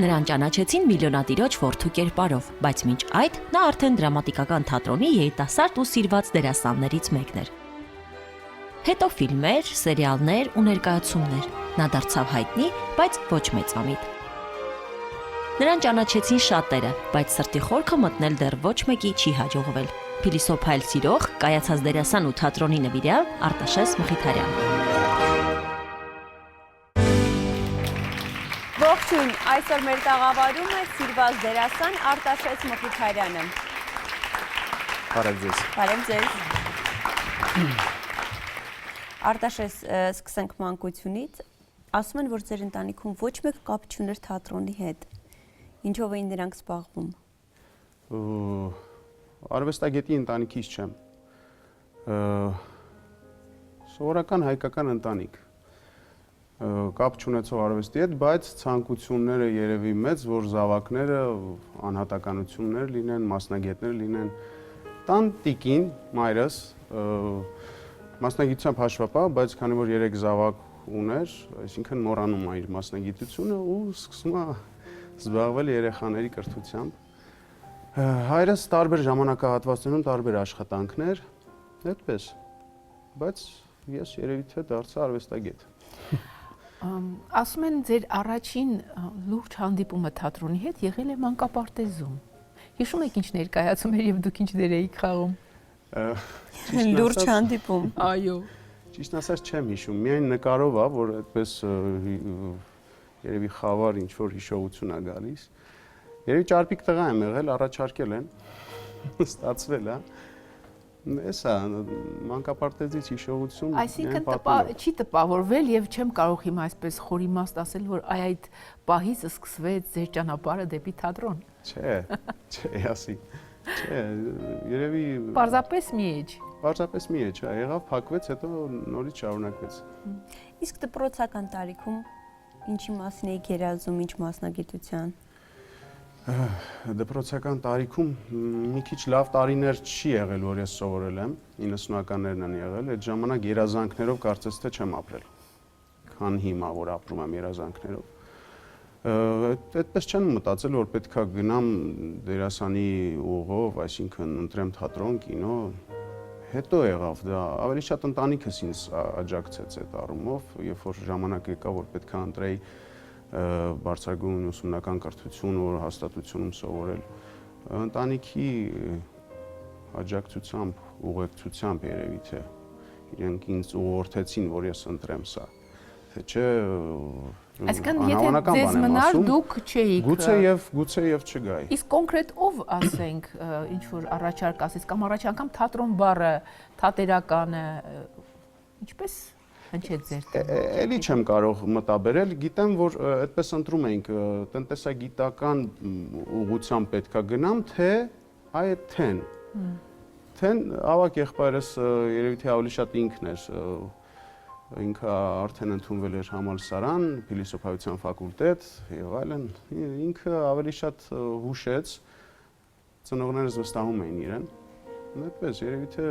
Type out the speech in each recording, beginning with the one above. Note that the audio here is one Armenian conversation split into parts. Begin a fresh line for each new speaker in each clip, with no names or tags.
Նրան ճանաչեցին միլիոնատիրոջ որդու կերպարով, բայց մինչ այդ նա արդեն դրամատիկական թատրոնի երիտասարդ ու սիրված դերասաններից մեկն էր։ Հետո ֆիլմեր, սերիալներ ու ներկայացումներ։ Նա դարձավ հայտնի, բայց ոչ մեծամիտ։ Նրան ճանաչեցին շատերը, բայց սրտի խորքը մտնել դեռ ոչ մեկի չի հաջողվել։ Փիլիսոփայել սիրող, կայացած դերասան ու թատրոնի նվիրյալ Արտաշես Մխիթարյան։
Ողջույն, այսօր մեր տաղավարում է սիրված դերասան Արտաշես Մխիթարյանը։
Բարև ձեզ։
Բարև ձեզ։ Արտաշես, սկսենք մանկությունից։ Ասում են, որ ձեր ընտանիքում ոչ մեկ կապ չուներ թատրոնի հետ։ Ինչով էին նրանք զբաղվում։
Արվեստագետի ընտանիքից չեմ։ Սովորական հայկական ընտանիք։ Կապ չունեցող արվեստի հետ, բայց ցանկությունները երևի մեծ, որ զավակները անհատականություններ լինեն, մասնագետներ լինեն։ Տան տիկին, մայրս, մասնագիտությամբ հաշվապահ, բայց քանի որ 3 զավակ ուներ, այսինքն մոռանում է իր մասնագիտությունը ու սկսում է զբաղվել երեխաների կրթությամբ։ Հայրս տարբեր ժամանակահատվածներում տարբեր աշխատանքներ, այդպես, բայց ես երևի թե դարձա արվեստագետ։
Ասում են ձեր առաջին լուրջ հանդիպումը թատրոնի հետ եղել է մանկապարտեզում։ Հիշում եք ինչ ներկայացում էր եւ դուք ինչ դեր էիք խաղում։
Լուրջ հանդիպում։
Այո։
Ճիշտ ասած չեմ հիշում, միայն նկարով է, որ այդպես երևի խավար ինչ որ հիշողություն է գալիս։ Երևի ճարպիկ տղա եմ եղել, առաջարկել են, ստացվել է։ Էսա մանկապարտեզից հիշողություն։
Այսինքն չի տպավորվել եւ չեմ կարող հիմա այսպես խորիմաստ ասել, որ այդ պահից սկսվեց ձեր ճանապարհը դեպի թատրոն։
Չէ, ասի։ Չէ, երևի
Պարզապես մի էջ։
Պարզապես մի էջ, եղավ, փակվեց, հետո նորից շարունակվեց։
Իսկ դպրոցական տարիքում ինչի մասին եք երազում, ինչ մասնագիտության։
Դպրոցական տարիքում մի քիչ լավ տարիներ չի եղել, որ ես սովորել եմ, 90-ականներն են եղել, այդ ժամանակ երազանքներով կարծես թե չեմ ապրել, քան հիմա, որ ապրում եմ երազանքներով։ Այդպես չեմ մտածել, որ պետքա գնամ դերասանի ուղով, այսինքն ընտրեմ թատրոն, կինո, հետո եղավ դա, ավելի շատ ընտանիքս ինձ աջակցեց այդ առումով, երբ որ ժամանակ եկա, որ պետքա ընտրեի բարձրագույն ուսումնական կրթություն, որ հաստատությունում սովորել, ընտանիքի աջակցությամբ, ուղեկցությամբ երևի թե իրենք ինձ ուղղորդեցին, որ ես ընտրեմ սա, թե չէ
Այսինքն եթե ձեզ մնար դուք չէիք։
Գուցե եւ չգայի։
Իսկ կոնկրետ ով ասենք ինչ որ առաջարկ ասես կամ առաջ անգամ թատրոն բառը, թատերականը ինչպես հնչեց ձեր տեղ։
Էլի չեմ կարող մտաբերել, գիտեմ որ այդպես ընտրում էինք տնտեսագիտական ուղղությամբ պետքա գնամ, թե այդ թեն։ Թեն ավակ եղբայրս երևի թե ավելի շատ ինքն էր ինքը արդեն ընդունվել էր համալսարան, փիլիսոփայության ֆակուլտետ եւ այլն, ինքը ավելի շատ հուշեց, ծնողներս վստահում էին իրեն, այդպես երևի թե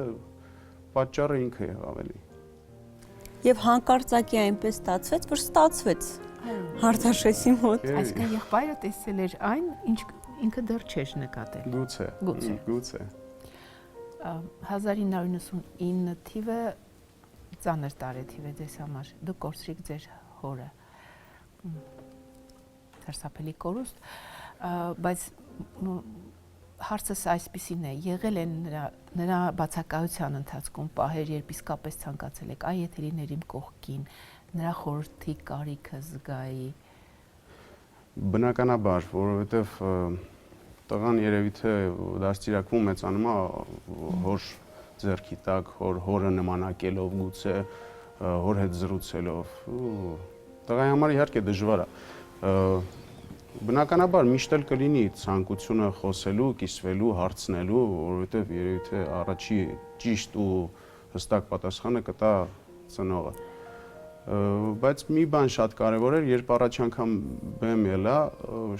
պատճառը ինքը եղավ էլի։
Եվ հանկարծակի այնպես ստացվեց, որ ստացվեց Արտաշեսի մոտ։
Այսինքն եղբայրը տեսել էր այն, ինչ ինքը դեռ չէր նկատել։
Գուցե։
1999 թիվը ծանր տարեթիվ է ձեզ համար, դուք կորցրիք ձեր հորը, սարսափելի կորուստ, բայց հարցս այսպիսին է, եղել են նրա բացակայության ընթացքում պահեր, երբ իսկապես ցանկացել եք, այ եթե լիներ իմ կողքին, նրա խորհրդի կարիքը զգայի։
Բնականաբար, որովհետև տղան երևի թե դաստիարակվում մեծանում է հոր ձեռքի տակ, հորը նմանակելով, գուցե հոր հետ զրուցելով, տղայի համար իհարկե դժվար է, բնականաբար միշտ էլ կլինի ցանկությունը խոսելու, կիսվելու, հարցնելու, որովհետև երևի թե առաջի ճիշտ ու հստակ պատասխանը կտա ծնողը, բայց մի բան շատ կարևոր էր, երբ առաջ անգամ բեմ ելա,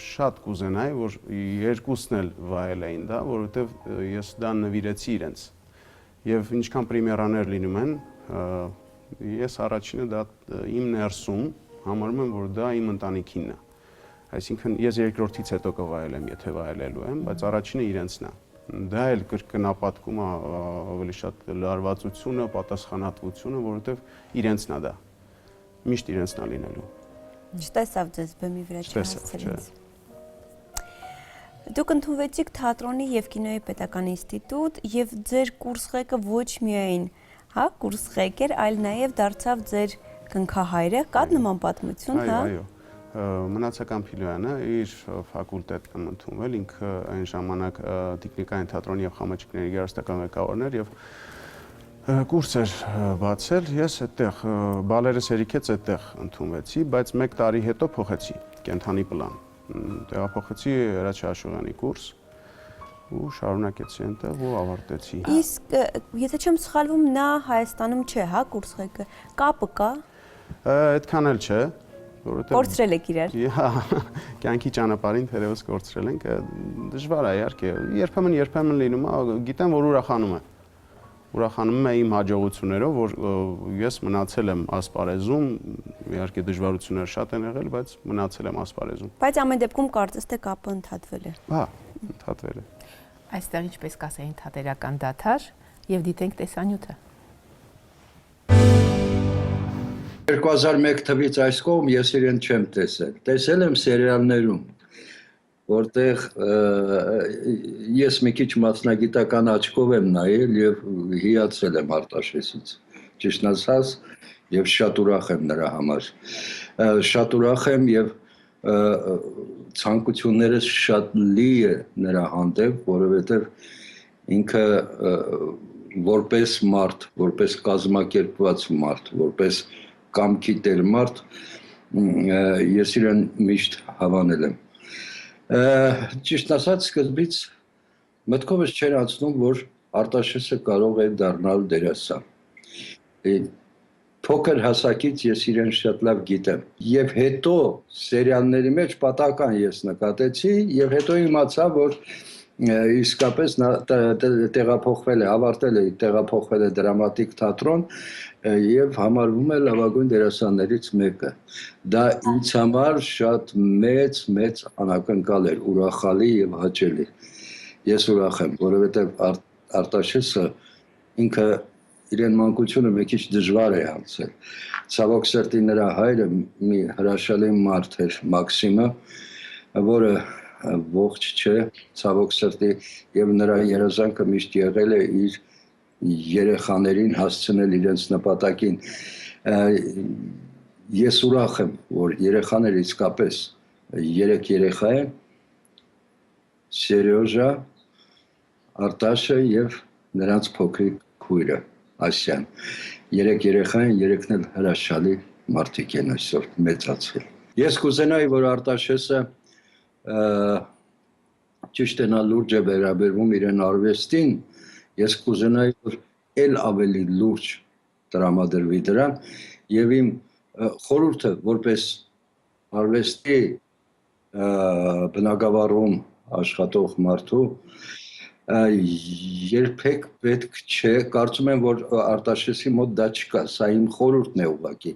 շատ կուզենայի, որ երկուսն էլ վայել էին դա, որովհետև ես դա նվիրեցի իրենց Եվ ինչքան պրեմիերաներ լինում են, ես առաջինը դա իմ ներսում համարում եմ, որ դա իմ ընտանիքինն է։ Այսինքն ես երկրորդից հետո կվայել եմ, եթե վայելելու եմ, բայց առաջինը իրենցն է։ Դա էլ կրկնապատկում է ավելի շատ լարվածությունը, պատասխանատվությունը, որովհետև իրենցն է դա։ Միշտ իրենցն է լինելու։
Չտեսավ ձեզ բեմի վրա չհասցրեց։ Դուք ընդունվեցիք թատրոնի եւ կինոյի պետական ինստիտուտ եւ ձեր կուրսղեկը ոչ միայն, հա, կուրսղեկ էր, այլ նաեւ դարձավ ձեր կնքահայրը, կա նման պատմություն, հա։
Այո, Մնացական Փիլոյանը իր ֆակուլտետ կամ ընդունվել, ինքը այն ժամանակ տեխնիկային թատրոնի եւ խմաչիկների երաժշտական ղեկավարն էր եւ կուրս էր բացել, ես այդտեղ բալերս երիքեց այդտեղ ընդունվեցի, բայց 1 տարի հետո փոխեցի կենթանի պլան։ Տեղափոխեցի Հրաչյա Աշոտյանի կուրս ու շարունակեցի այնտեղ ու ավարտեցի։
Իսկ եթե չեմ սխալվում, նա Հայաստանում չէ, հա, կուրսղեկը։ Կապը կա։
Այդքան էլ չէ, որովհետեւ
Կորցրել եք իրար։
Կյանքի ճանապարհին թերևս կորցրել ենք, դժվար է իհարկե։ Երբեմն լինում է, գիտեմ, որ ուրախանում եմ իմ հաջողություններով, որ ես մնացել եմ ասպարեզում, իհարկե դժվարություններ շատ են եղել, բայց մնացել եմ ասպարեզում։
Բայց ամեն դեպքում կարծես թե կապը ընդհատվել է։
Հա, ընդհատվել է։
Այստեղ ինչպես կասեին թատերական դաթար եւ դիտենք տեսանյութը։
2001 թվից այս կողմ ես իրեն չեմ տեսել։ Տեսել եմ սերիալներում, որտեղ ես մի քիչ մասնագիտական աչքով եմ նայել եւ հիացել եմ Արտաշեսից։ Ճիշտն ասած, եւ շատ ուրախ եմ նրա համար։ Շատ ուրախ եմ եւ ցանկություններս շատ լի է նրա հանդեպ, որովհետեւ ինքը որպես մարդ, որպես կազմակերպված մարդ, որպես կամքի տեր մարդ, ես իրեն միշտ հավանել եմ։ Ճիշտ ասած, սկզբից մտքովս չէր անցնում, որ Արտաշեսը կարող է դառնալ դերասան։ Փոքր հասակից ես իրեն շատ լավ գիտեմ։ Եվ հետո սերիալների մեջ պատահական ես նկատեցի, եւ հետո իմացա, որ իսկապես նա տեղափոխվել է, ավարտել է, տեղափոխվել է դրամատիկ թատրոն եւ համարվում է լավագույն դերասաններից մեկը։ Դա ինձ համար շատ մեծ անակնկալ էր, ուրախալի եւ հաճելի։ Ես ուրախ եմ, որովհետեւ Արտաշեսը ինքը իրեն մանկությունը մի քիչ դժվար է անցել։ Ցավոք սրտի նրա հայրը մի հրաշալի մարդ էր, Մաքսիմը, որը ողջ չէ, ցավոք սրտի, եւ նրա երազանքը միշտ եղել է իր երեխաներին հասցնել իրենց նպատակին։ Ես ուրախ եմ, որ երեխաները իսկապես 3 երեխա են, Սերյոժա, Արտաշը եւ նրանց փոքրիկ քույրը Ասյան։ 3 երեխա են, 3-ն էլ հրաշալի մարդիկ են այսօր մեծացել։ Ես կուզենայի, որ Արտաշեսը ճիշտ է, նա լուրջ է վերաբերվում իրեն արվեստին, ես կուզենայի, որ էլ ավելի լուրջ տրամադրվի դրան, եւ իմ խորհուրդը որպես արվեստի բնագավառում աշխատող մարդու երբեք պետք չէ, կարծում եմ, որ Արտաշեսի մոտ դա չկա, սա իմ խորհուրդն է ուղղակի,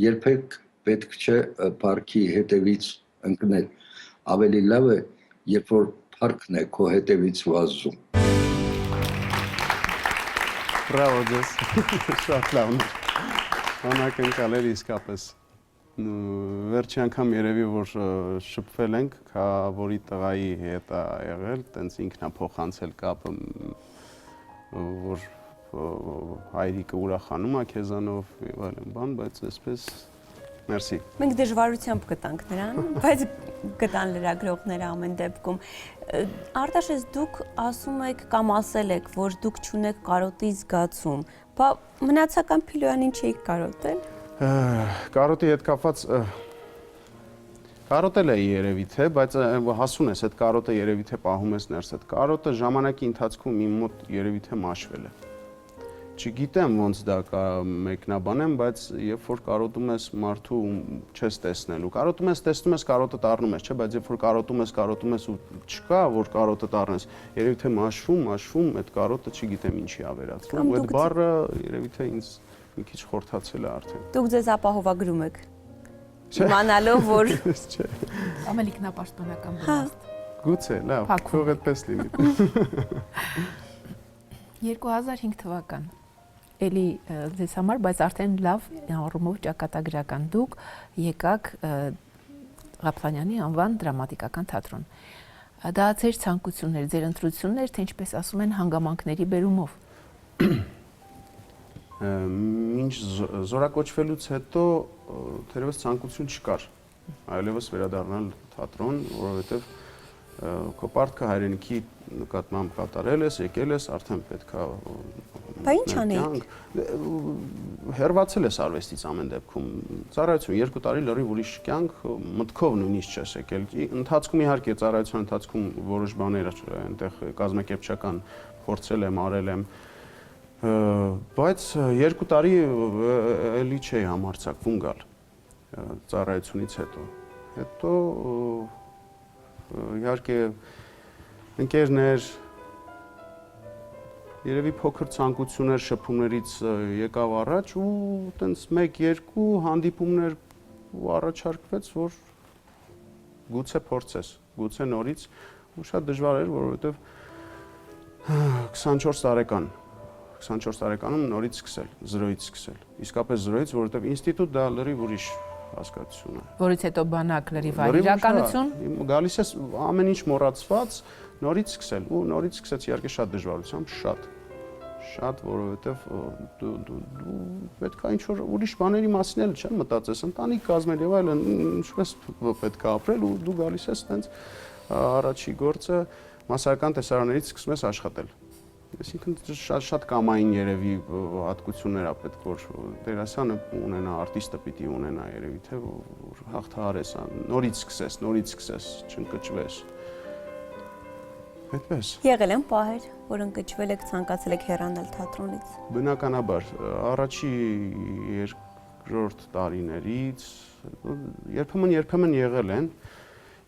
երբեք պետք չէ փառքի հետևից ընկնել, ավելի լավ է, երբ որ փառքն է քո հետևից վազում։
Բրավո ձեզ, շատ լավն է, անակնկալ էր իսկապես։ Վերջի անգամ երևի, որ շփվել ենք, որի տղայի հետ է եղել, տենց ինքն է փոխանցել կապը, որ հայրիկը ուրախանում է քեզանով եւ այլն բան, բայց այսպես մերսի։
Մենք դժվարությամբ գտանք նրան, բայց գտան լրագրողները ամեն դեպքում։ Արտաշես, դուք ասում եք կամ ասել եք, որ դուք չունեք կարոտի զգացում, բա Մնացական Փիլոյանին չէիք կարոտել։
Կարոտի հետ կապված կարոտել է երևի թե, բայց հասուն ես, այդ կարոտը երևի թե պահում ես ներս, այդ կարոտը ժամանակի ընթացքում իմ մոտ երևի թե մաշվել է։ Չգիտեմ ոնց դա մեկնաբանեմ, բայց երբ որ կարոտում ես մարդու չես տեսնելու, կարոտում ես, տեսնում ես, կարոտը տառնում ես, չէ, բայց երբ որ կարոտում ես ու չկա, որ կարոտը տառնես, երևի թե մաշվում, այդ կարոտը չգիտեմ ինչի ա վերածվում, այդ բառը երևի թե ինձ մի քիչ խորթացել է արդեն։
Դուք ձեզ ապահովագրում եք։ Իմանալով, որ
Ավելի ինքնապաշտպանական բնաստ։
Գուցե, լավ,
Փակվում
թող այդպես լինի։
2005 թվական։ Էլի ձեզ համար, բայց արդեն լավ առումով ճակատագրական դուք եկաք Ղափլանյանի անվան դրամատիկական թատրոն։ Դա ձեր ցանկություններ, ձեր ընտրություններ, թե ինչպես ասում են, հանգամանքների բերումով։
Մինչ զորակոչվելուց հետո թերևս ցանկություն չկար այլևս վերադառնալ թատրոն, որովհետև քո պարտքը հայրենիքի նկատմամբ կատարել ես, եկել ես, արդեն պետքա
Բա ինչ անեիք։
Հերվածել ես արվեստից ամեն դեպքում։ Ծառայություն 2 տարի լրիվ ուրիշ կյանք, մտքով նույնիսկ չես եկել։ Ընթացքում իհարկե ծառայության ընթացքում որոշ բաներ այնտեղ կազմակերպչական փորձել եմ, արել եմ, բայց 2 տարի էլի չէի համարձակվում գալ ծառայությունից հետո։ Հետո իհարկե ընկերներ, երևի փոքր ցանկություններ շփումներից եկավ առաջ ու տենց 1-2 հանդիպումներ ու առաջարկվեց, որ գուցե փորձես, գուցե նորից ու շատ դժվար էր, որովհետև 24 տարեկանում նորից սկսել, 0-ից սկսել։ Իսկապես 0-ից, որովհետև ինստիտուտ դա լրիվ ուրիշ հասկացություն է։
Որից հետո բանակ լրիվ այլ իրականություն։
Գալիս ես ամեն ինչ մոռացված, նորից սկսել ու նորից սկսեց իհարկե շատ դժվարությամբ, շատ, որովհետև դու պետք է ինչ-որ ուրիշ բաների մասին էլ չեմ մտածես, ընտանիք կազմել եւ այլն, ինչպես պետք է ապրել ու դու գալիս ես տենց առաջի գործը մասսայական տեսարաններից սկսում ես աշխատել։ Այսինքն շատ կամային երևի հատկություններ է պետք որ դերասանը ունենա, արտիստը պիտի ունենա երևի թե որ հաղթահարես, նորից սկսես, չընկճվես։ Այդպես։
Եղել են պահեր, որ ընկճվել եք, ցանկացել եք հեռանալ թատրոնից։
Բնականաբար, առաջի երկրորդ տարիներից երբեմն եղել են։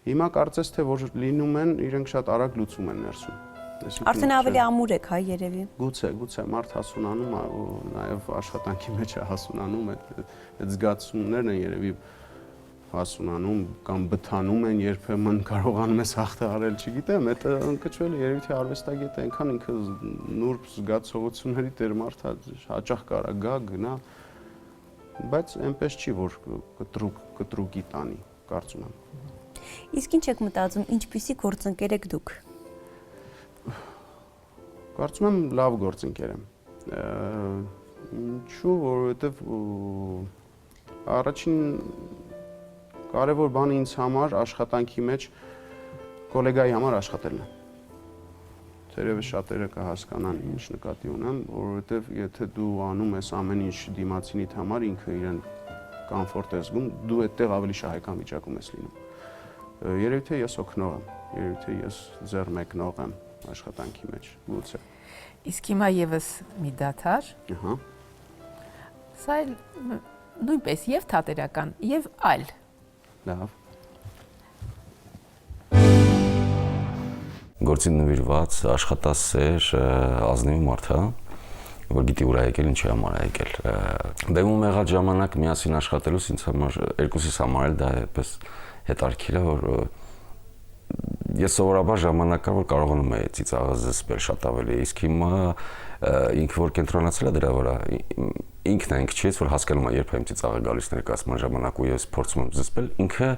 Հիմա կարծես թե որ լինում են, իրենք շատ արագ լուծում են ներսում։
Արդեն ավելի ամուր եք, հա, երևի։
Գուցե մարդ հասունանում է ու նաև աշխատանքի մեջ է հասունանում, այդ զգացումներն են երևի հասունանում կամ բթանում են, երբեմն կարողանում ես հաղթահարել, չգիտեմ, այդ ընկճվելը երևի թե արվեստագետը այնքան ինքը նուրբ զգացողությունների տեր մարդ հաճախ կարա գա, գնա, բայց այնպես չի, որ կտրուկի տանի, կարծում եմ։
Իսկ ինչ եք մտածում, ինչպիսի գործընկեր եք դուք։
Կարծում եմ լավ գործընկեր եմ։ Ինչու, որովհետև առաջին կարևոր բանը ինձ համար աշխատանքի մեջ գոլեգայի համար աշխատելն է։ Թերևս շատերը կհասկանան ինչ նկատի ունեմ, որովհետև եթե դու անում ես ամեն ինչ դիմացինիդ համար, ինքը իրեն կոմֆորտ է զգում, դու այդտեղ ավելի շահեկան վիճակում ես լինում։ Երևի թե ես օգնող եմ, երևի թե ես ձեռ մեկնող եմ աշխատանքի մեջ, գուցե։
Իսկ հիմա եւս մի դաթար։
Ահա։
Սա նույնպես եւ թատերական, եւ այլ։
Լավ։
Գործին նվիրված աշխատասեր ազնիվ մարդ է, որ գիտի ուր է եկել, ինչի համար է եկել։ Բեմում եղած ժամանակ միասին աշխատելուց ինձ համար երկուսիս համար էլ դա այդպես հետաքրքիր է, որ ես սովորաբար ժամանակ կար, որ կարողանում էի ծիծաղը զսպել շատ ավելի, իսկ հիմա ինքը որ կենտրոնացել է դրա վրա, ինքն է ինքչից, որ հասկանում է երբ է իմ ծիծաղը գալիս ներկայացման ժամանակ ու ես փորձում եմ զսպել, ինքը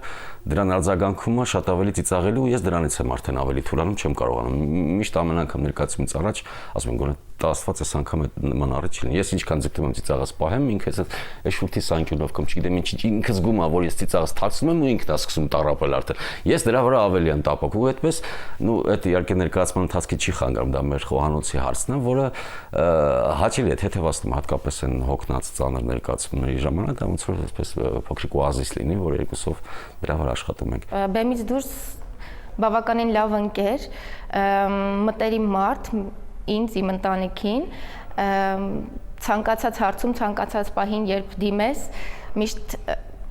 դրան արձագանքում է շատ ավելի ծիծաղելի ու ես դրանից եմ արդեն ավելի թուլանում, չեմ կարողանում։ Միշտ ամեն անգամ ներկայացումից առաջ ասում եմ գոնե տասված այս անգամ այդ նման առիթ չի լինի։ Ես ինչքան ձգտում եմ ծիծաղս պահեմ, ինքը այս շուրթի սանկյունով կամ չգիտեմ ինչ ինքը զգում է, որ ես ծիծաղս թաքցնում եմ ու ինքն է սկսում տառապել արդեն։ Ես դրա վրա ավելի եմ տապակ ու այդպես, նու այդ իհարկե ներկայացման ընթացքի չի խանգարում, դա մեր խոհանոցի հարցն է, որը հաճելի է թեթևացնում հատկապես այն հոգնած ծանր ներկայացումների ժամանակ, դա ոնց որ այսպես փոքրիկ օազիս լինի, որ երկուսով դրա վրա աշխատում ենք։
Բեմից դուրս բավականին լավ ընկեր, մտերիմ մարդ, ինձ իմ ընտանիքին, ցանկացած հարցում, ցանկացած պահին, երբ դիմես, միշտ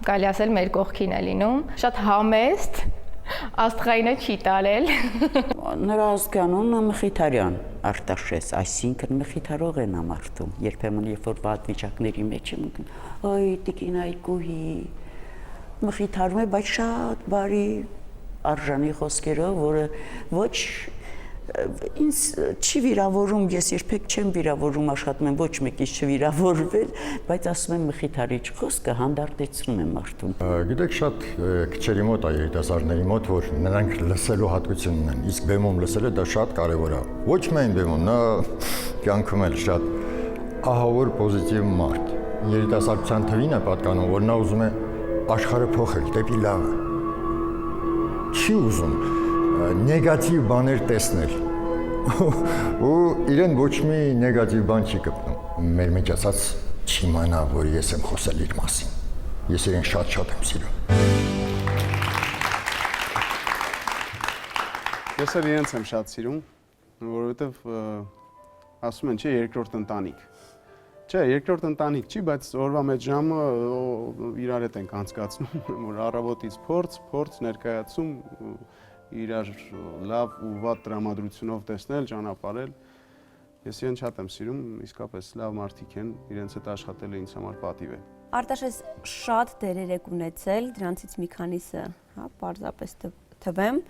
կարելի ասել մեր կողքին է լինում, շատ համեստ, աստղայինը չի տարել։
Նրա ազգանունը Մխիթարյան, Արտաշես, այսինքն Մխիթարող են ամարտում, երբեմն երբ որ վատ վիճակների մեջ եմ ընկնում, այ տիկին Այգուհի, մխիթարում է, բայց շատ բարի արժանի խոսքերով, որը ոչ ինձ չի վիրավորում, ես երբեք չեմ վիրավորում, աշխատում եմ ոչ մեկից չվիրավորվել, բայց ասում եմ մխիթարիչ խոսքը հանդարտեցնում է մարդուն։
Գիտեք, շատ քչերի մոտ է երիտասարդների մոտ, որ նրանք լսելու հատկություն ունեն, իսկ բեմում լսելը դա շատ կարևոր է։ Ոչ միայն բեմում, նա կյանքում էլ շատ ահավոր պոզիտիվ մարդ։ Երիտասարդության թվին է պատկանում, որ նա ուզում է աշխարհը փոխել դեպի լավը։ Չի ուզում նեգատիվ բաներ տեսնել ու իրեն ոչ մի նեգատիվ բան չի գտնում։ Մեր մեջ ասած չիմանա, որ ես եմ խոսել իր մասին։ Ես իրեն շատ եմ սիրում։
Ես էլ իրենց եմ շատ սիրում, որովհետև ասում են, չէ, երկրորդ ընտանիք։ Չէ, երկրորդ ընտանիք չի, բայց օրվա մեջ ժամը իրար հետ ենք անցկացնում, որ առավոտից փորձ ներկայացում, իրար լավ ու վատ տրամադրությունով տեսնել, ճանապարհել։ Ես իրեն շատ եմ սիրում, իսկապես լավ մարդիկ են, իրենց հետ աշխատելը ինձ համար պատիվ է։
Արտաշես շատ դերեր եք ունեցել, դրանցից մի քանիսը, հա, պարզապես թվեմ,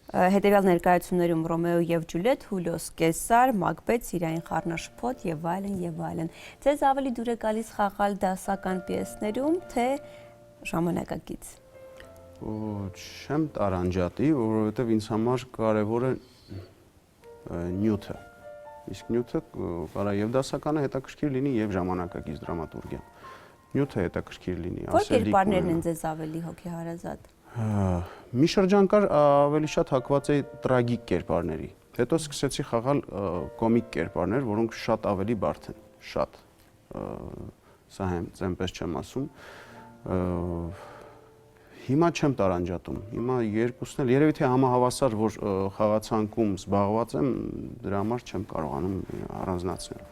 հետևյալ ներկայացումներում Ռոմեո եւ Ջուլիետ, Հուլիոս Կեսար, Մակբեթ, Սիրային խառնաշփոթ եւ այլն։ Ձեզ ավելի դուր է գալիս խաղալ դասական պիեսներում, թե ժամանակակից։
Չեմ տարանջատի, որովհետև ինձ համար կարևոր է նյութը։ Իսկ նյութը կարա եւ դասականը հետաքրքիր լինի եւ ժամանակակից դրամատուրգիա։ Նյութը հետաքրքիր լինի,
Որ կերպարներն են ձեզ ավելի հոգեհարազատ։
Մի շրջան կար ավելի շատ հակված էի տրագիկ կերպարների։ Հետո սկսեցի խաղալ կոմիկ կերպարներ, որոնք շատ ավելի բարդ են, շատ։ Սա հենց այնպես չեմ ասում։ Հիմա չեմ տարանջատում, հիմա երկուսն էլ, երևի թե համահավասար, որ խաղացանկում զբաղված եմ, դրա համար չեմ կարողանում առանձնացնել։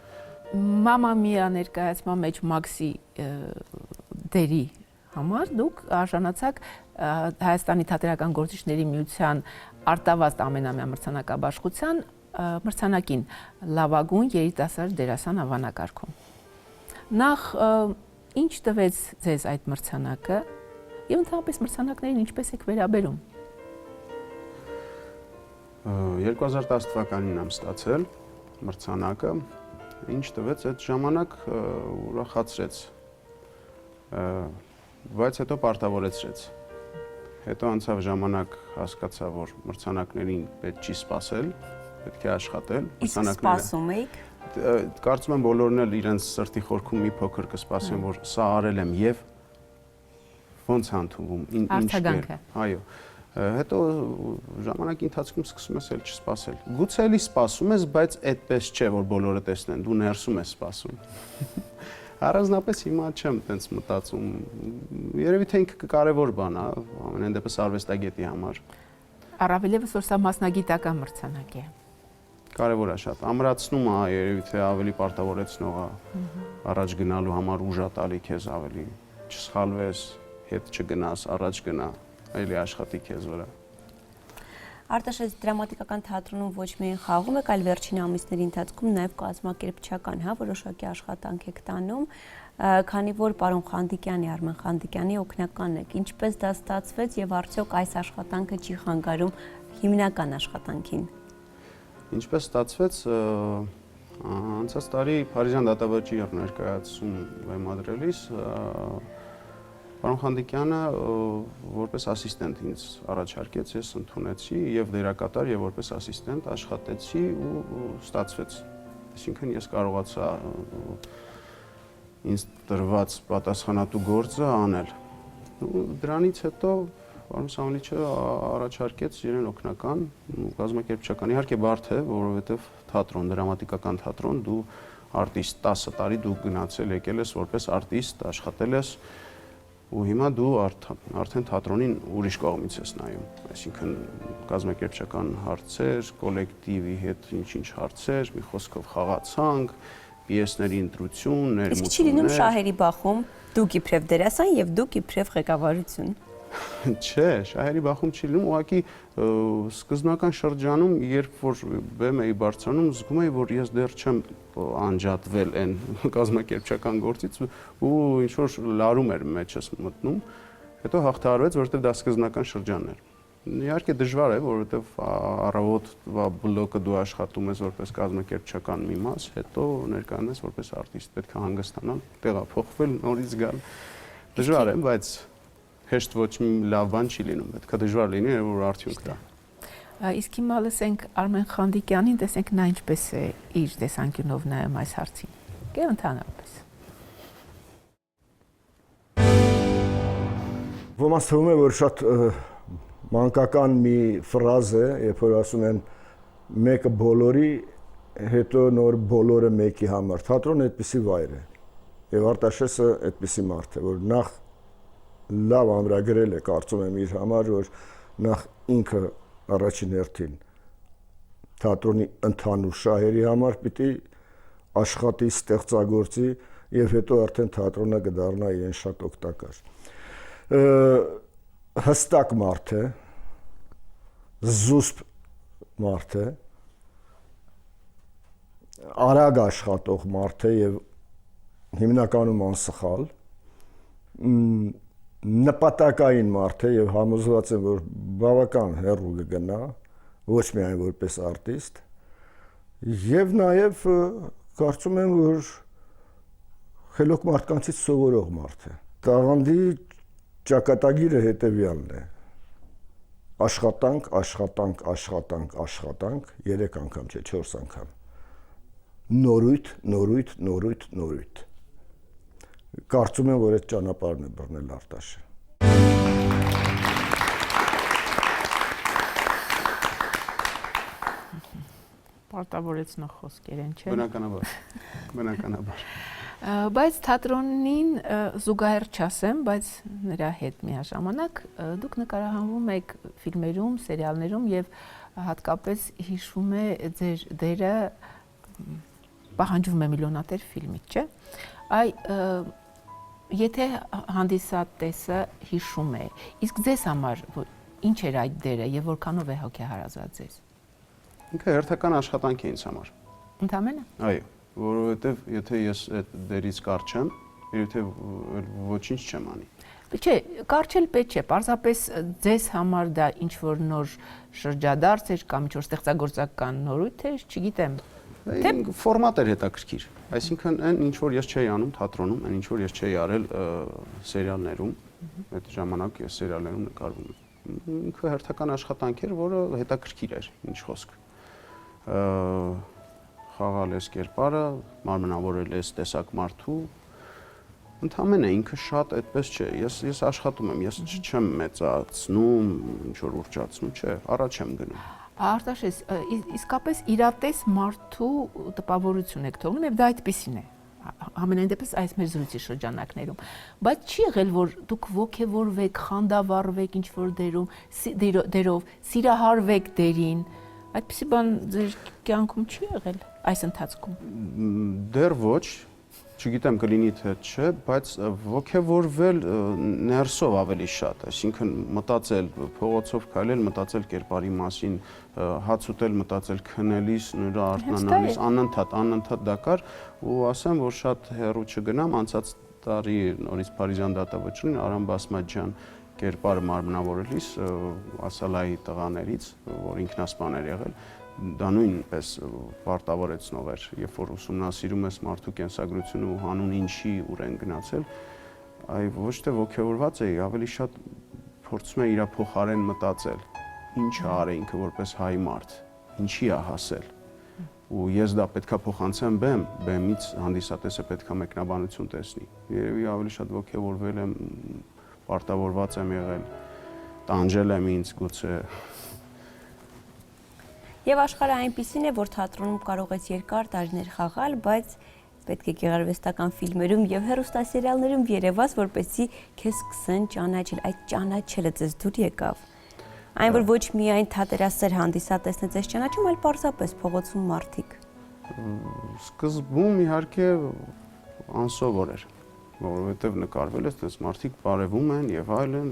Մամա Միա ներկայացման մեջ Մաքսի դերի համար դուք արժանացաք Հայաստանի թատերական գործիչների միության արտավազդ ամենամյա մրցանակաբաշխության մրցանակին լավագույն երիտասարդ դերասան անվանակարգում։ Նախ ինչ տվեց ձեզ այդ մրցանակը եւ ընդհանրապես մրցանակներին ինչպես եք վերաբերում։
2010 թվականին եմ ստացել մրցանակը, ինչ տվեց այդ ժամանակ ուրախացրեց, բայց հետո պարտավորեցրեց։ Հետո անցավ ժամանակ, հասկացա, որ մրցանակներին պետք չի սպասել, պետք է աշխատել։
Իսկ սպասում եք։
Կարծում եմ բոլորն էլ իրենց սրտի խորքում մի փոքր կսպասեն, որ սա արել եմ եւ ոնց հանդիպում, ինչ կեր։ Այո։ Հետո ժամանակի ընթացքում սկսում ես էլ չսպասել։ Գուցե էլի սպասում ես, բայց այդպես չէ, որ բոլորը տեսնեն, դու ներսում ես սպասում։ Առանձնապես հիմա չեմ տենց մտածում։ Երևի թե ինքը կարևոր բան է, ամենայն դեպս արվեստագետի համար։
Առավելևս որ սա մասնագիտական մրցանակ է։
Կարևոր է շատ։ Ամրացնում է, երևի թե ավելի պարտավորեցնող է։ Առաջ գնալու համար ուժ է տալի քեզ ավելի։ Չսխալվես, հետ չգնաս, առաջ գնա, այլի աշխատի քեզ վրա։
Արտաշես դրամատիկական թատրոնում ոչ միայն խաղում եք, այլ վերջին ամիսների ընթացքում նաև կազմակերպչական, հա, որոշակի աշխատանք եք տանում, քանի որ պարոն Խանդիկյանի, Արմեն Խանդիկյանի օգնական եք։ Ինչպես դա ստացվեց եւ արդյոք այս աշխատանքը չի խանգարում հիմնական աշխատանքին։
Ինչպես ստացվեց, անցած տարի Փարիզյան դատավճիռ ներկայացում բեմադրելիս Պարոն Խանդիկյանը որպես ասիստենտ ինձ առաջարկեց, ես ընդունեցի եւ դերակատար եւ որպես ասիստենտ աշխատեցի ու ստացվեց։ Այսինքն ես կարողացա ինձ տրված պատասխանատու գործը անել։ Ու դրանից հետո պարոն Սամվելիչը առաջարկեց իրեն օգնական կազմակերպչական։ Իհարկե բարդ է, որովհետեւ թատրոն, դրամատիկական թատրոն, դու արտիստ 10 տարի դու գնացել եկել ես որպես արտիստ, աշխատել ես ու հիմա դու արդեն թատրոնին ուրիշ կողմից ես նայում, այսինքն կազմակերպչական հարցեր, կոլեկտիվի հետ ինչ-ինչ հարցեր, մի խոսքով խաղացանք, պիեսների ընտրություն, ներմուծումներ։
Իսկ չի լինում շահերի բախում, դուք իբրև դերասան եւ դուք իբրև ղեկավարություն։
Չէ, շահերի բախում չի լինում, ուղղակի սկզբնական շրջանում, երբ որ բեմ էի բարձրանում, զգում էի, որ ես դեռ չեմ անջատվել այն կազմակերպչական գործից ու ինչ որ լարում էր մեջս մտնում, հետո հաղթահարվեց, որովհետև դա սկզբնական շրջանն էր։ Իհարկե դժվար է, որովհետև առավոտ բլոկը դու աշխատում ես որպես կազմակերպչական մի մաս, հետո ներկայանես որպես արտիստ, պետք է հանգստանալ, տեղափոխվել, նորից գալ։ Դժվար է, բայց հեշտ ոչ մի լավ բան չի լինում, պետք է դժվար լինի, որ արդյունք տա։
Իսկ հիմա լսենք Արմեն Խանդիկյանին, տեսենք նա ինչպես է իր տեսանկյունով նայում այս հարցին։ Գե ընդհանրապես։
Ոմանց թվում է, որ շատ մանկական մի ֆրազ է, երբ որ ասում են մեկը բոլորի, հետո նոր բոլորը մեկի համար։ Թատրոնը այդպիսի վայր է։ Եվ Արտաշեսը այդպիսի մարդ է, որ նախ լավ ամրագրել է, կարծում եմ իր համար, որ նախ ինքը առաջին հերթին թատրոնի ընդհանուր շահերի համար պիտի աշխատի, ստեղծագործի եւ հետո արդեն թատրոնը կդառնա իրեն շատ օգտակար։ Հստակ մարդ է, զուսպ մարդ է, արագ աշխատող մարդ է եւ հիմնականում անսխալ, նպատակային մարդ է եւ համոզված եմ, որ բավական հեռու կգնա, ոչ միայն որպես արտիստ, եւ նաեւ կարծում եմ, որ խելոք մարդկանցից սովորող մարդ է։ Տաղանդի ճակատագիրը հետևյալն է. աշխատանք, աշխատանք, աշխատանք, աշխատանք, 3 անգամ չէ, 4 անգամ։ Նորույթ, նորույթ, նորույթ, նորույթ։ Կարծում եմ, որ այդ ճանապարհն է բռնել Արտաշը։
Պարտավորեցնող խոսքեր են, չէ՞։
Բնականաբար։
Բայց թատրոնին զուգահեռ չասեմ, բայց նրա հետ միաժամանակ դուք նկարահանվում եք ֆիլմերում, սերիալներում եւ հատկապես հիշվում է ձեր դերը պահանջվում է միլիոնատեր ֆիլմից, չէ՞։ Եթե հանդիսատեսը հիշում է, իսկ ձեզ համար ինչ էր այդ դերը եւ որքանով է հոգեհարազատ ձեզ։
Ինքը հերթական աշխատանք է ինձ համար։
Ընդամենը։
Այո, որովհետև եթե ես այդ դերից կարճեմ, երբ ոչինչ չեմ անի։
Չէ, կարճել պետք չէ, պարզապես ձեզ համար դա ինչ որ նոր շրջադարձ էր կամ ինչ որ ստեղծագործական նորույթ էր, չգիտեմ։
Թե ֆորմատ էր հետաքրքիր։ Այսինքն այն ինչ որ ես չէի անում թատրոնում, այն ինչ որ ես չէի արել սերիալներում, այդ ժամանակ ես սերիալներում նկարվում եմ։ Ինքը հերթական աշխատանք էր, որը հետաքրքիր էր, ինչ խոսք։ Խաղալ ես կերպարը, մարմնավորել ես տեսակ մարդու, ընդհանրապես ինքը շատ այդպես չէ, ես աշխատում եմ, ես չեմ մեծացնում, ինչ որ ուռճացնում, չէ, առաջ եմ գնում։
Արտաշես, իսկապես իրատես մարդու տպավորություն եք թողնում եւ դա այդպեսին է։ Ամենայն դեպս այս մեր զրույցի շրջանակներում, բայց չի եղել, որ դուք ոգևորվեք, խանդավառվեք ինչ որ դերով, սիրահարվեք դերին, այդպիսի բան ձեր կյանքում չի եղել այս ընթացքում։
Դեռ ոչ, չգիտեմ կլինի թե չէ, բայց ոգևորվել ներսով ավելի շատ, այսինքն մտածել, փողոցով քայլել, մտածել կերպարի մասին, հաց ուտել, մտածել քնելիս, նրա արթնանալիս, անընդհատ դա կար ու ասեմ, որ շատ հեռու չգնամ, անցած տարի նորից Փարիզյան դատավճռին Արամ Բասմաջյան կերպարը մարմնավորելիս Ասալայի տղաներից, որ ինքնասպան էր եղել, դա նույնպես պարտավորեցնող էր, երբ որ ուսումնասիրում ես մարդու կենսագրությունը ու հանուն ինչի ուր են գնացել, այ ոչ թե ոգևորված էի, ավելի շատ փորձում էի իր փոխարեն մտածել, ինչ է արել ինքը որպես հայ մարդ, ինչի է հասել, ու ես դա պետքա փոխանցեմ բեմից հանդիսատեսը պետքա մեկնաբանություն տեսնի, երևի ավելի շատ ոգևորվել եմ, պարտավորված եմ եղել, տանջել եմ ինձ գուցե։
Եվ աշխարհը այնպիսին է, որ թատրոնում կարող ես երկար տարիներ խաղալ, բայց պետք է գեղարվեստական ֆիլմերում եւ հեռուստասերիալներում երևաս, որպեսզի քեզ սկսեն ճանաչել, այդ ճանաչելը ձեզ դուր եկավ։ Այն որ ոչ միայն թատերասեր հանդիսատեսն է ձեզ ճանաչում, այլ պարզապես փողոցում մարդիկ։
Սկզբում իհարկե անսովոր էր, որովհետեւ նկարվել ես, այդպես մարդիկ բարևում են եւ այլն,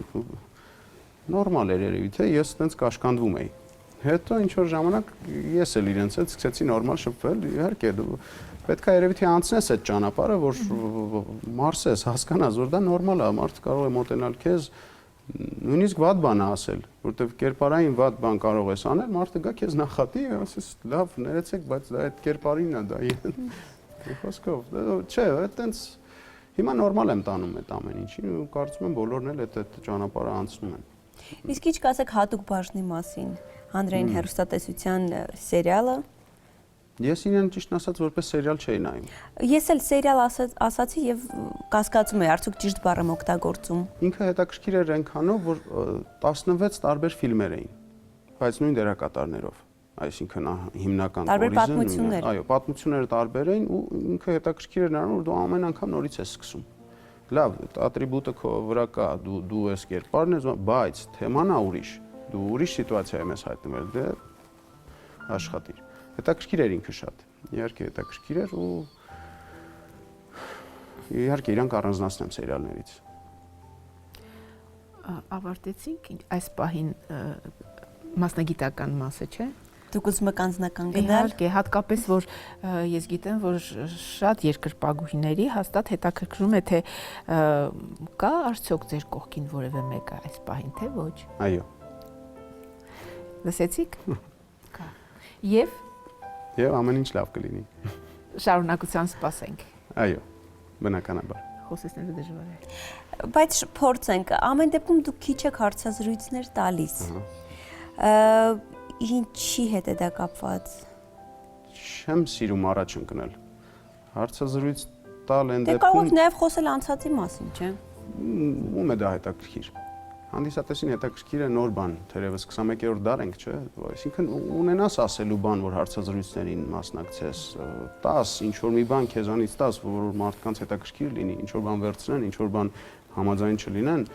նորմալ էր երևի, թե ես այդպես կաշկանդվում էի։ Հետո ինչ որ ժամանակ ես էլ իրենց հետ սկսեցի նորմալ շփվել, իհարկե դու պետք է երևի թե անցնես այդ ճանապարհը, որ մարսես, հասկանաս, որ դա նորմալ է, մարդը կարող է մոտենալ քեզ, Նույնիսկ վատ բան է ասել, որովհետև կերպարային վատ բան կարող ես անել, մարդը գա քեզ նախատի, ասես լավ, ներեցեք, բայց դա այդ կերպարինն է, դա խոսքով, չէ, այտենց հիմա նորմալ եմ տանում այդ ամեն ինչին ու կարծում եմ բոլորն էլ այդ ճանապարհը անցնում են։
Իսկ ինչ կասեք հատուկ բաժնի մասին, հանրային հեռուստատեսության սերիալը։
Ես իրեն ճիշտ ասած որպես սերիալ չէի նայում։
Ես էլ սերիալ ասացի եւ կասկածում եմ, արդյոք ճիշտ բառ եմ օգտագործում։
Ինքը հետաքրքիր էր այնքանով, որ 16 տարբեր ֆիլմեր էին, բայց նույն դերակատարներով, այսինքն հիմնական
տարբեր պատմություններ։
Այո, պատմությունները տարբեր էին ու ինքը հետաքրքիր էր նրանով, որ դու ամեն անգամ նորից ես սկսում։ Լավ, ատրիբուտը քո վրա կա, դու ես կերպարն ես, բայց թեման է ուրիշ։ Դու ուրիշ սիտուացիայում ես հայտնվել, դե աշխատիր։ Հետաքրքիր էր ինքը շատ։ Իհարկե հետաքրքիր էր ու իհարկե իրանք առանձնացնեմ սերիալներից։
Ավարտեցինք այս պահին մասնագիտական մասը, չէ՞։
Դուք ուզում եք անձնական գնալ։
Իհարկե, հատկապես որ ես գիտեմ, որ շատ երկրպագուհիների հաստատ հետաքրքրում է թե կա արդյոք ձեր կողքին որևէ մեկը այս պահին, թե ոչ։
Այո։
Լսեցիք։ Կա։ Եվ
ամեն ինչ լավ կլինի։
Շարունակության սպասենք։
Այո, բնականաբար։
Խոսեսները դժվար է։
Բայց փորձենք, ամեն դեպքում դուք քիչ եք հարցազրույցներ տալիս։ Ինչի հետ է դա կապված։
Չեմ սիրում առաջ ընկնել։ Հարցազրույց տալ են
դեպքում։ Դե կարող եք նաև խոսել անցածի մասին, չէ՞։
Ում է դա հետաքրքիր։ Հանդիսատեսին հետաքրքիր է նոր բան, թերևս 21-րդ դար ենք, չէ՞։ Այսինքն ունենաս ասելու բան, որ հարցազրույցներին մասնակցես, տաս, ինչ որ մի բան քեզանից տաս, որ մարդկանց հետաքրքիր լինի, ինչ որ բան վերցնեն, ինչ որ բան համաձայն չլինեն։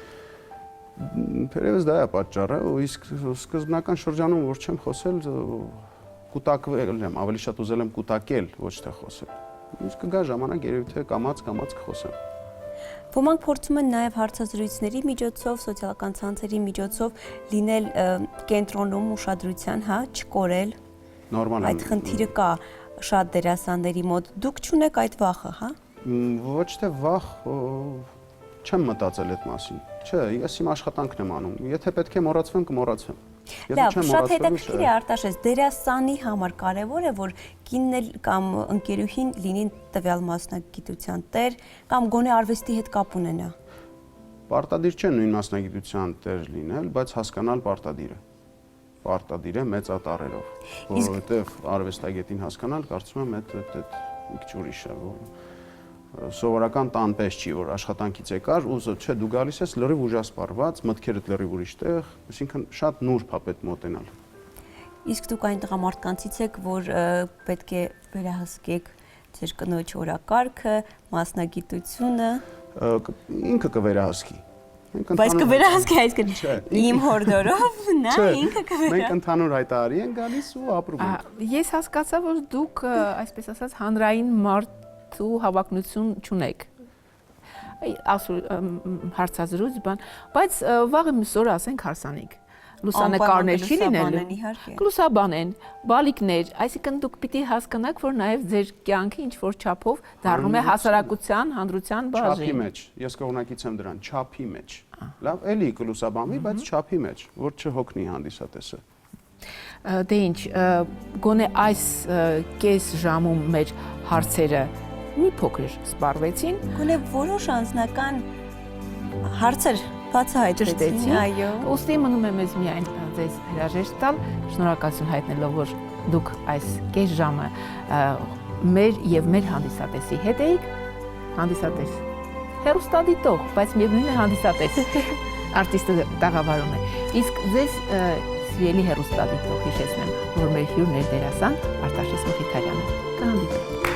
Թերևս դա է պատճառը, իսկ սկզբնական շրջանում որ չեմ խոսել, կուտակվել եմ, ավելի շատ ուզել եմ կուտակել, ոչ թե խոսել։ Իսկ կգա ժամանակ, երևի թե կամաց կխոսեմ։
Ոմանք փորձում են նաև հարցազրույցների միջոցով, սոցիալական ցանցերի միջոցով լինել կենտրոնում ուշադրության, հա, չկորել։
Նորմալ է։
Այդ խնդիրը կա շատ դերասանների մոտ։ Դուք չունեք այդ վախը, հա։
Ոչ թե վախ, չեմ մտածել այդ մասին։ Չէ, ես իմ աշխատանքն եմ անում։ Եթե պետք է մոռացվեմ, կմոռացվեմ։
Լավ, շատ հետաքրքիր է Արտաշես, դերասանի համար կարևոր է, որ կինն էլ կամ ընկերուհին լինի տվյալ մասնագիտության տեր կամ գոնե արվեստի հետ կապ ունենա։
Պարտադիր չէ նույն մասնագիտության տեր լինել, բայց հասկանալ պարտադիր է։ Պարտադիր է մեծ ատառերով, որովհետև արվեստագետին հասկանալ, կարծում եմ, այդ մի քիչ ուրիշ է, սովորական տան պես չի, որ աշխատանքից եկար ու չէ դու գալիս ես լրիվ ուժասպառված, մտքերդ լրիվ ուրիշ տեղ, այսինքն շատ նուրբ է պետք մոտենալ։
Իսկ դուք այն տղամարդկանցից եք, որ պետք է վերահսկեք ձեր կնոջ օրակարգը, մասնագիտությունը։
Ինքը կվերահսկի։
Բայց կվերահսկի, այսինքն իմ հորդորով, նա ինքը կվերահսկի։
Մենք ընդհանուր հայտարարի ենք գալիս ու ապրում ենք։
Ես հասկացա, որ դուք, այսպես ասած, հանրային մարդու հավակնություն չունեք։ Հարցազրույց բան, բայց վաղը միսօրը ասենք հարսանիք։ Լուսանկարներ չի լինելու։ Լուսաբանեն, բալիկներ, այսինքն դուք պիտի հասկանաք, որ նաև ձեր կյանքը ինչ որ չափով դառնում է հասարակության, հանրության բաժին։
Չափի մեջ, ես կողմնակից եմ դրան, չափի մեջ։ Լավ, էլի կլուսաբանվի, բայց չափի մեջ, որ չհոգնի հանդիսատեսը։
Դե ինչ, գոնե այս կես ժամում մեր հարցերը մի փոքր սպառվեցին։
Գոնե որոշ անձնական հարցեր բացահայտվեցին, այո։
Ոստի մնում եմ ես միայն ձեզ հրաժեշտ տալ, շնորհակալություն հայտնելով, որ դուք այս կես ժամը մեր եւ մեր հանդիսատեսի հետ էիք, հանդիսատես հեռուստադիտող, բայց միևնույն է հանդիսատես, արտիստը տաղավարում է։ Իսկ ձեզ սիրելի հեռուստադիտող հիշեցնեմ, որ մեր հյուրն էր դերասան Արտաշես Մխիթարյանը։ Կհանդիպենք։